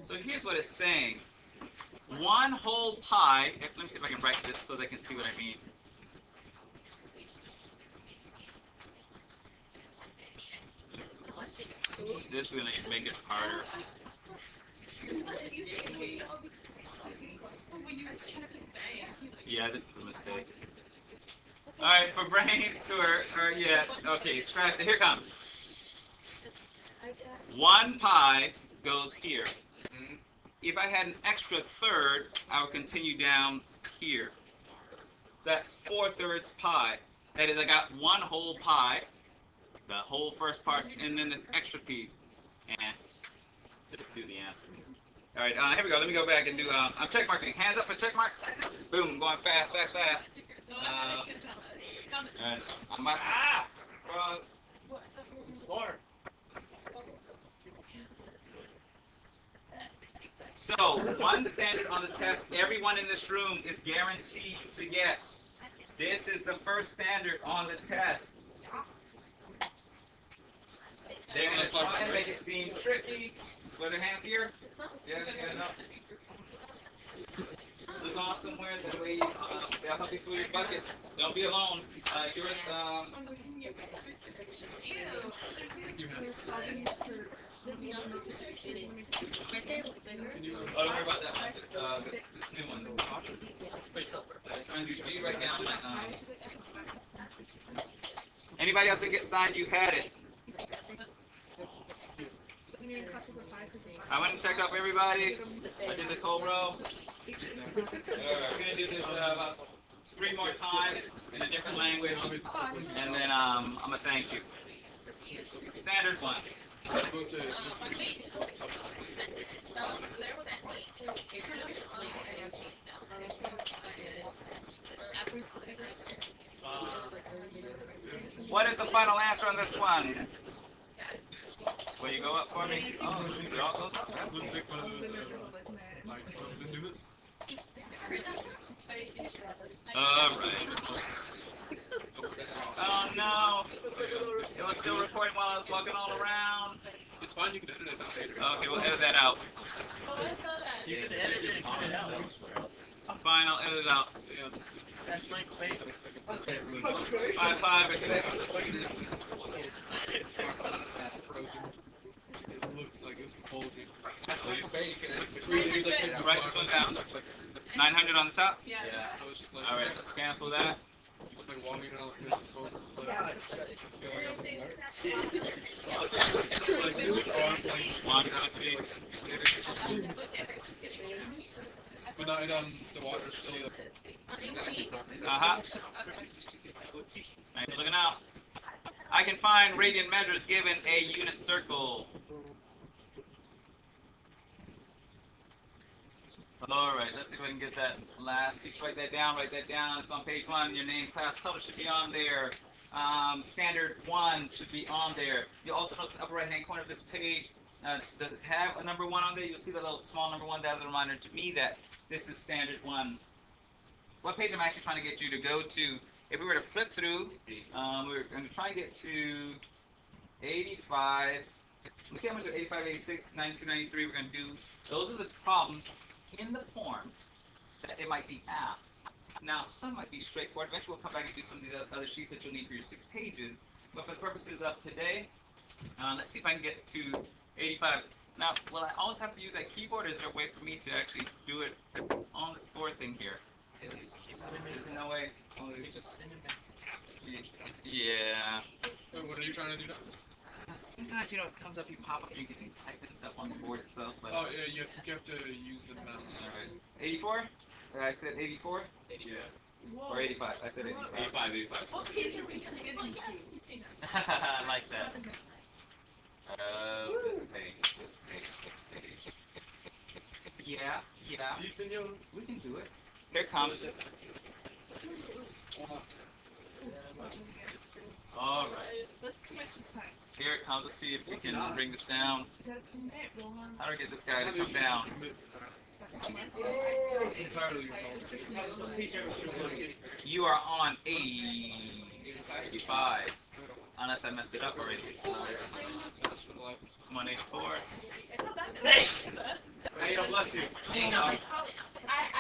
So here's what it's saying. 1 whole pi, let me see if I can write this so they can see what I mean. This is going to make it harder. Yeah, this is a mistake. Alright, for brains who are yeah, okay, scratch it. Here it comes. 1 pi goes here. If I had an extra third, I would continue down here. That's 4/3 pi. That is, I got 1 whole pi, the whole first part, and then this extra piece. And just do the answer. All right, here we go. Let me go back and do. I'm check marking. Hands up for check marks. Boom, going fast, fast, fast. All right, I'm about cross. So, 1 standard on the test everyone in this room is guaranteed to get. This is the first standard on the test. They're going to try and make it seem tricky. With their hands here? Yeah, no. Look on somewhere, that way they'll help you fill your bucket. Don't be alone. Yours, oh, don't worry about that one. Just this new one. Trying to do G right now. Anybody else that gets signed, you had it. I went and checked up everybody. I did this whole row. We're gonna do this about 3 more times in a different language, and then I'm gonna thank you. Standard 1. What is the final answer on this one? Will you go up for me? Oh, it all goes up. That's Let's take one of those, like, ones and do it. Alright. Oh no! It was still recording while I was walking all around. It's fine, you can edit it out later. Okay, we'll edit that out. You can edit it and cut it out. Fine, I'll edit it out. That's my favorite. 5, 5, or 6. Frozen. It looks like it's bulging. That's like bacon. Right, this one down. 900 on the top? Yeah. I was just like, Alright, let's cancel that. like walking around with this phone. Like this arm, like, 1, 2, 3. but not the water's still there. Uh-huh. Thanks for looking out. I can find radian measures given a unit circle. Alright, let's see if I can get that last piece. Write that down, It's on page 1. Your name, class, color should be on there. Standard 1 should be on there. You'll also notice in the upper right-hand corner of this page, does it have a number 1 on there? You'll see the little small number 1. That's a reminder to me that this is standard 1. What page am I actually trying to get you to go to? If we were to flip through, we're going to try and get to 85. Let's see how much of 85, 86, 92, 93 we're going to do. Those are the problems in the form that it might be asked. Now, some might be straightforward. Eventually, we'll come back and do some of the other sheets that you'll need for your 6 pages. But for the purposes of today, let's see if I can get to 85. Now, will I always have to use that keyboard, or is there a way for me to actually do it on this board thing here? There's no way. Yeah. So what are you trying to do now? Sometimes, it comes up, you pop up, you can type this stuff on the board itself. But, Oh, yeah, you have to use the mouse. Alright. 84? I said 84? Yeah. Or 85? I said 85. 85. What page are we getting to? I like that. This page. Yeah. We can do it. Here it comes. Alright. Let's commit this time. Here it comes. Let's see if we can bring this down. You gotta commit, Rohan. How do I get this guy to come down? It's entirely your fault. You are on 85. Unless I messed it up already. Come on, 84. Hey, bless you. I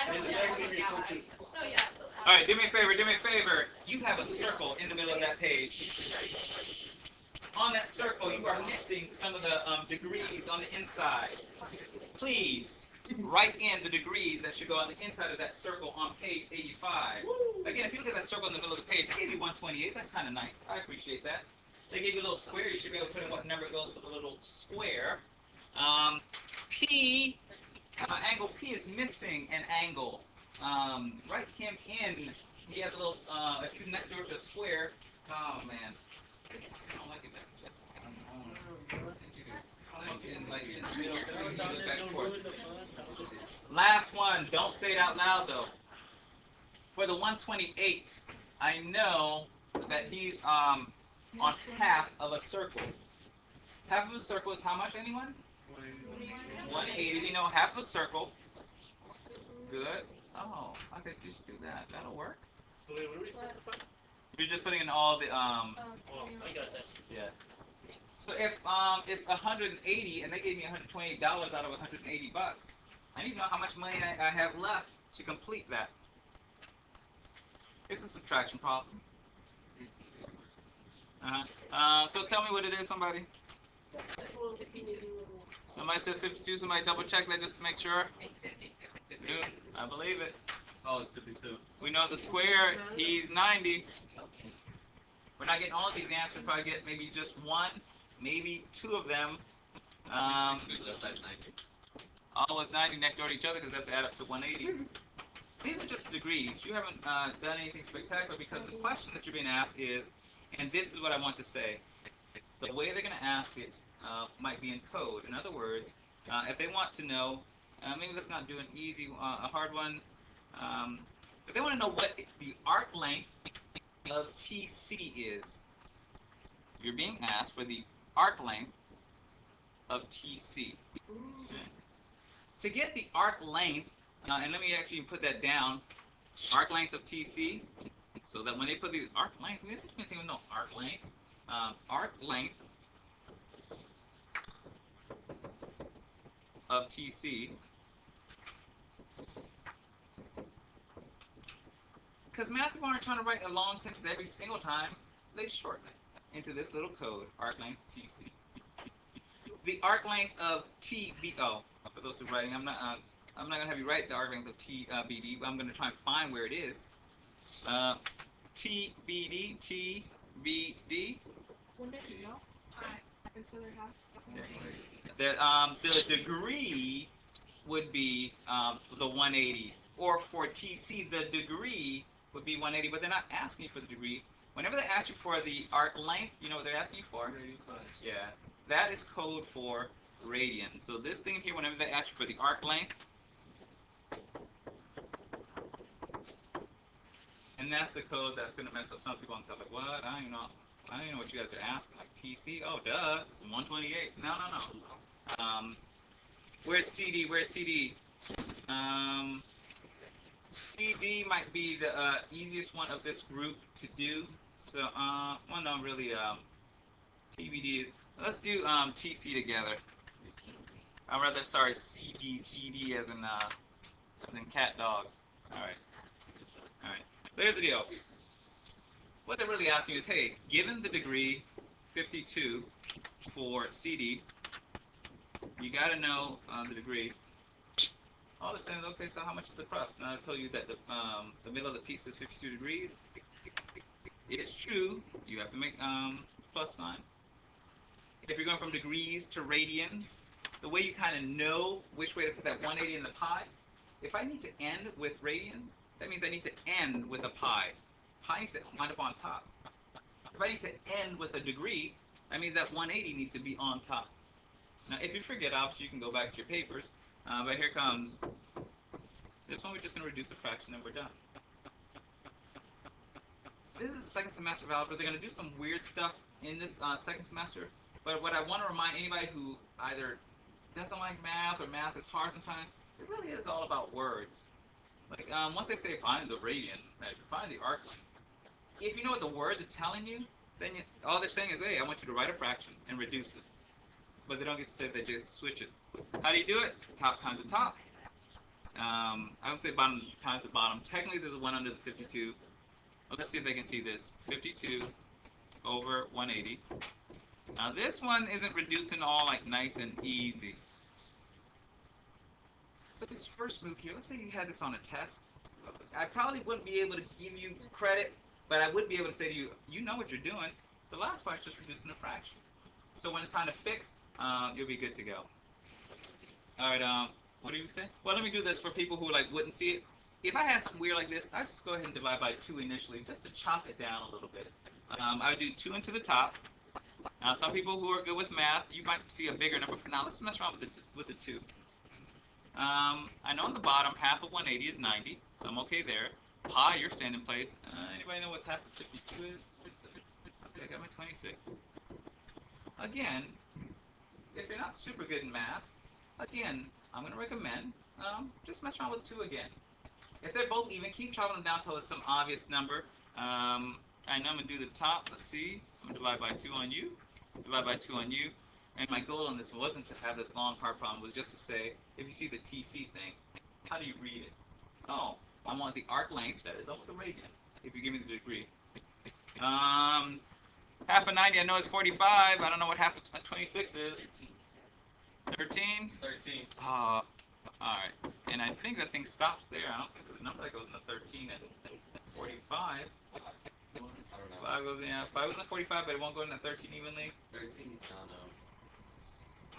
don't know. So yeah. Alright, do me a favor. You have a circle in the middle of that page. On that circle, you are missing some of the degrees on the inside. Please write in the degrees that should go on the inside of that circle on page 85. Again, if you look at that circle in the middle of the page, they gave you 128. That's kind of nice. I appreciate that. They gave you a little square. You should be able to put in what number goes for the little square. P, angle P is missing an angle. Write him in. He has a little, if he's next door to a square. Oh, man. I don't like it. Just last one. Don't say it out loud, though. For the 128, I know that he's on half of a circle. Half of a circle is how much, anyone? 180. You know, half of a circle. Good. Oh, I could just do that. That'll work. You're just putting in all the Oh, I got that. Yeah. So if it's 180 and they gave me $128 out of 180 bucks, I need to know how much money I have left to complete that. It's a subtraction problem. So tell me what it is, somebody. 52. Somebody said 52. Somebody double check that just to make sure. It's 50. Good. I believe it. Oh, it's 52. We know the square. He's 90. We're not getting all of these answers. Probably get maybe just one, maybe two of them. That's 90. All with 90 next door to each other because that's add up to 180. These are just degrees. You haven't done anything spectacular because the question that you're being asked is, and this is what I want to say, the way they're going to ask it might be in code. In other words, if they want to know, maybe let's not do an easy, a hard one. If they want to know what the arc length of TC is, you're being asked for the arc length of TC. Okay. To get the arc length, and let me actually put that down, arc length of TC, so that when they put the arc length, we don't even know arc length. Arc length of TC, because math people aren't trying to write a long sentence every single time, they shorten it into this little code, arc length TC. The arc length of TBO, for those who are writing, I'm not going to have you write the arc length of TBD, but I'm going to try and find where it is. TBD, TBD. When did you know? Consider half. The degree would be the 180, or for TC, the degree would be 180, but they're not asking you for the degree. Whenever they ask you for the arc length, you know what they're asking you for? Yeah, that is code for radians. So this thing here, whenever they ask you for the arc length, and that's the code that's going to mess up some people and stuff like, what? I don't even know what you guys are asking. Like TC? Oh, duh. It's 128. No. Where's CD? Where's CD? CD might be the easiest one of this group to do. So, well, no, really, TBD is. Let's do TC together. Sorry, CD as in cat dog. All right. So here's the deal. What they're really asking is, hey, given the degree 52 for CD, you got to know the degree. All they're saying is, okay, so how much is the crust? Now I told you that the middle of the piece is 52 degrees. It is true. You have to make plus sign. If you're going from degrees to radians, the way you kind of know which way to put that 180 in the pie, if I need to end with radians, that means I need to end with a pi. Pi needs to wind up on top. If I need to end with a degree, that means that 180 needs to be on top. Now, if you forget, obviously, you can go back to your papers. But here comes this one. We're just going to reduce a fraction, and we're done. This is the second semester of algebra. They're going to do some weird stuff in this second semester. But what I want to remind anybody who either doesn't like math or math is hard sometimes, it really is all about words. Like once they say find the radian, find the arc length. If you know what the words are telling you, then all they're saying is, hey, I want you to write a fraction and reduce it. But they don't get to say they just switch it. How do you do it? Top times the top. I would say bottom times the bottom. Technically, there's a 1 under the 52. Well, let's see if they can see this. 52 over 180. Now, this one isn't reducing all like nice and easy. But this first move here, let's say you had this on a test. I probably wouldn't be able to give you credit, but I would be able to say to you, you know what you're doing. The last part's just reducing a fraction. So when it's time to fix, you'll be good to go. All right, what do you say? Well, let me do this for people who wouldn't see it. If I had something weird like this, I'd just go ahead and divide by 2 initially, just to chop it down a little bit. I would do 2 into the top. Now, some people who are good with math, you might see a bigger number. For now, let's mess around with the 2. I know on the bottom, half of 180 is 90, so I'm okay there. Pi, your standing place. Anybody know what half of 52 is? Okay, I got my 26. Again, if you're not super good in math, again, I'm going to recommend just mess around with 2 again. If they're both even, keep chopping them down until it's some obvious number. I know I'm going to do the top. Let's see. I'm going to divide by 2 on you. Divide by 2 on you. And my goal on this wasn't to have this long hard problem. It was just to say, if you see the TC thing, how do you read it? Oh, I want the arc length. That is over the radian, if you give me the degree. Half of 90, I know it's 45. I don't know what half of 26 is. 13? 13. All right. And I think that thing stops there. I don't think there's a number that goes in the 13 and 45. I don't know. 5 5 goes in, yeah. 5 goes in 45, but it won't go in 13 evenly. 13?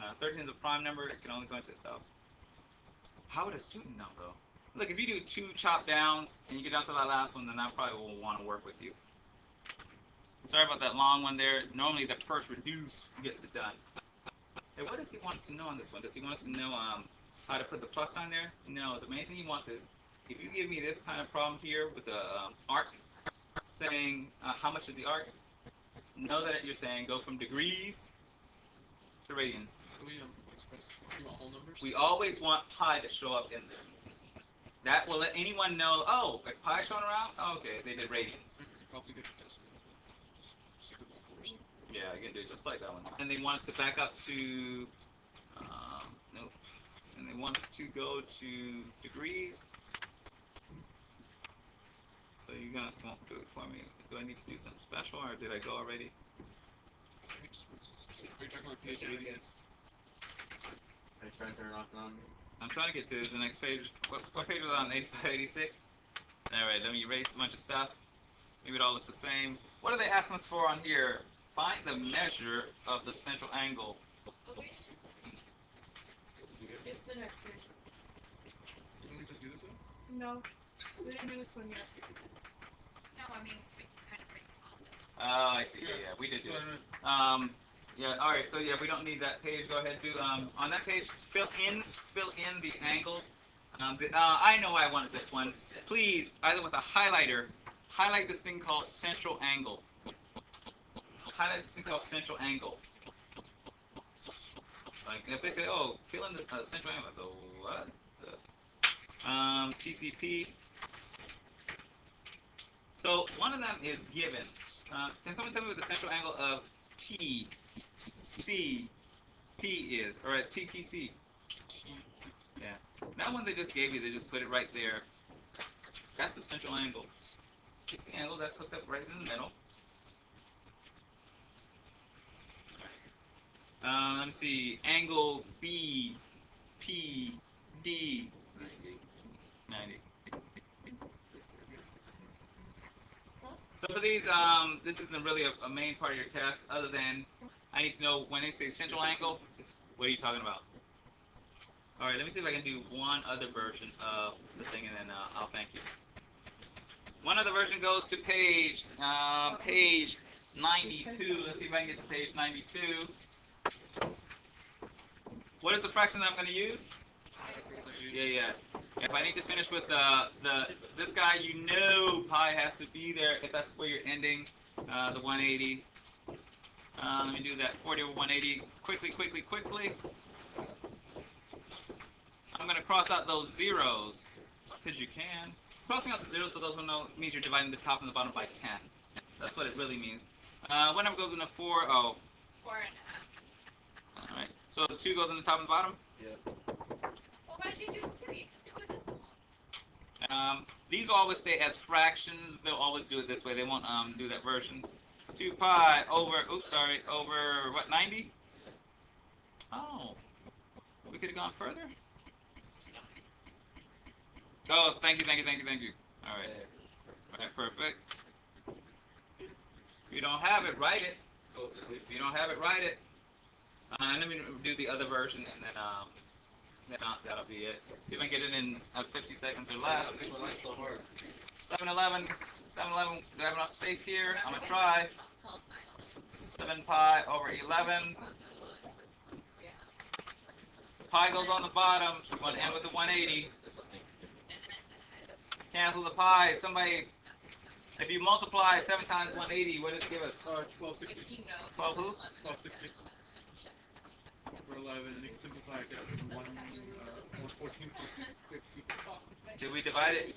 No. 13 is a prime number. It can only go into itself. How would a student know, though? Look, if you do 2 chop downs and you get down to that last one, then I probably will want to work with you. Sorry about that long one there. Normally, the first reduce gets it done. Hey, what does he want us to know on this one? Does he want us to know how to put the plus sign there? No, the main thing he wants is, if you give me this kind of problem here with the arc, saying how much is the arc, know that you're saying go from degrees to radians. Can we express you want whole numbers? We always want pi to show up in there. That will let anyone know, oh, if pi showing around, oh, okay, they did radians. Probably good for decimal. Just stick with 1/4. Yeah, you can do it just like that one. And they want us to back up to, nope. And they want us to go to degrees. So you're gonna won't do it for me. Do I need to do something special, or did I go already? Are you talking about page 86? Are you trying to turn it off on? I'm trying to get to the next page. What page was on? 85, 86? Alright, let me erase a bunch of stuff. Maybe it all looks the same. What are they asking us for on here? Find the measure of the central angle. It's the next page. Didn't we just do this one? No, we didn't do this one yet. No, I mean, we kind of brainstormed it. Oh, I see. Yeah, we did do it. Yeah. All right. So yeah, we don't need that page. Go ahead. Do on that page. Fill in the angles. I know I wanted this one. Please, either with a highlighter, highlight this thing called central angle. Highlight this thing called central angle. Like if they say, oh, fill in the central angle. So what? TCP. So one of them is given. Can someone tell me what the central angle of TCP is, or at TPC? Yeah, that one they just gave you. They just put it right there. That's the central angle. It's the angle that's hooked up right in the middle. Let me see. Angle BPD 90. So for these, this isn't really a main part of your test, other than I need to know when they say central angle, what are you talking about? All right, let me see if I can do one other version of the thing, and then I'll thank you. One other version goes to page 92. Let's see if I can get to page 92. What is the fraction that I'm going to use? Yeah. If I need to finish with this guy, you know pi has to be there if that's where you're ending the 180. Let me do that 40 over 180 quickly. I'm going to cross out those zeros because you can. Crossing out the zeros, for those who know, means you're dividing the top and the bottom by 10. That's what it really means. What number goes into 4? Oh. 4.5. All right. So the 2 goes in the top and the bottom? Yeah. Well, why'd you do 2? You can do it this one. These will always stay as fractions. They'll always do it this way. They won't do that version. 2 pi over, over what, 90? Oh. We could have gone further? Oh, thank you. All right. All right, perfect. If you don't have it, write it. If you don't have it, write it. Let me do the other version, and then that'll be it. See if I can get it in 50 seconds or less. 711. Do I have enough space here? I'm going to try. 7 pi over 11. Pi goes on the bottom. We're going to end with the 180. Cancel the pi. Somebody, if you multiply 7 times 180, what does it give us? 1260. 12 who? 1260. For 11, and you can simplify it down to 114. Did we divide it?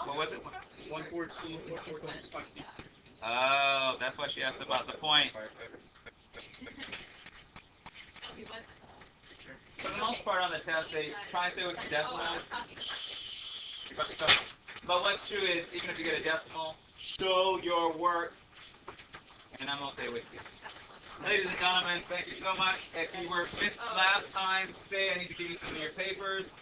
What was it? 114, 450. Oh, that's what she asked about the point. For the most part on the test, they try and say what the decimal is. But what's true is, even if you get a decimal, show your work, and I'm okay with you. Ladies and gentlemen, thank you so much. If you were missed last time, stay. I need to give you some of your papers.